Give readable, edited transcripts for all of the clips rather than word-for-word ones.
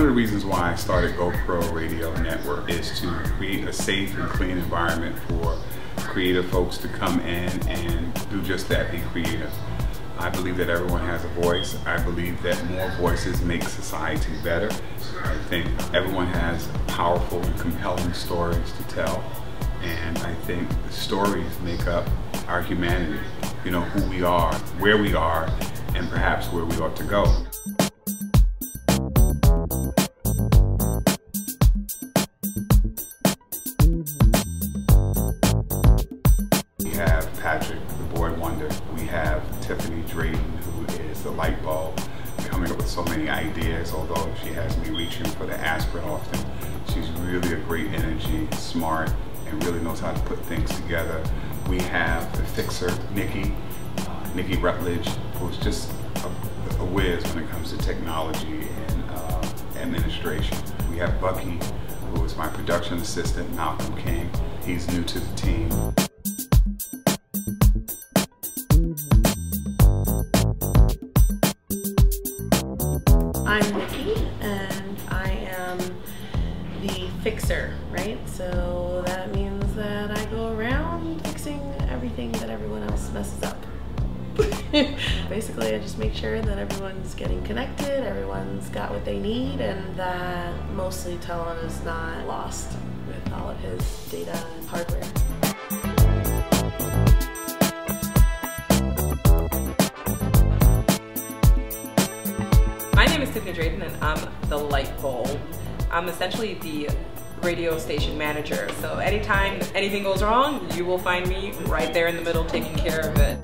One of the reasons why I started GoPro Radio Network is to create a safe and clean environment for creative folks to come in and do just that, be creative. I believe that everyone has a voice. I believe that more voices make society better. I think everyone has powerful and compelling stories to tell. And I think the stories make up our humanity. You know, who we are, where we are, and perhaps where we ought to go. We have Patrick, the boy wonder. We have Tiffany Drayton, who is the light bulb, coming up with so many ideas, although she has me reaching for the aspirin often. She's really a great energy, smart, and really knows how to put things together. We have the fixer, Nikki Rutledge, who's just a whiz when it comes to technology and administration. We have Bucky, who is my production assistant, Malcolm King. He's new to the team. I'm Nikki, and I am the fixer, right? So that means that I go around fixing everything that everyone else messes up. Basically, I just make sure that everyone's getting connected, everyone's got what they need, and that mostly Talon is not lost with all of his data and hardware. My name is Tiffany Drayton, and I'm the light bulb. I'm essentially the radio station manager, so anytime anything goes wrong, you will find me right there in the middle taking care of it.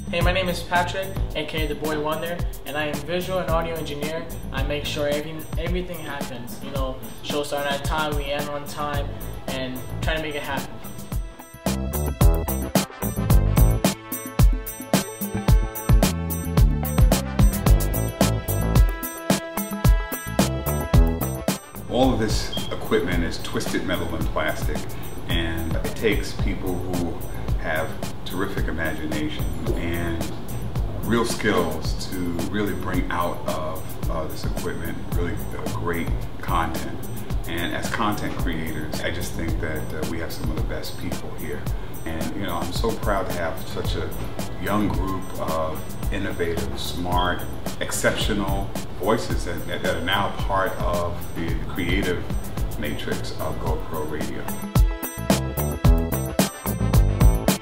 Hey, my name is Patrick, aka the Boy Wonder, and I am visual and audio engineer. I make sure everything happens. You know, shows start on time, we end on time, and try to make it happen. All of this equipment is twisted metal and plastic, and it takes people who have terrific imagination and real skills to really bring out of this equipment really great content. And as content creators, I just think that we have some of the best people here. And you know, I'm so proud to have such a young group of innovative, smart, exceptional voices that are now part of the creative matrix of GoPro Radio.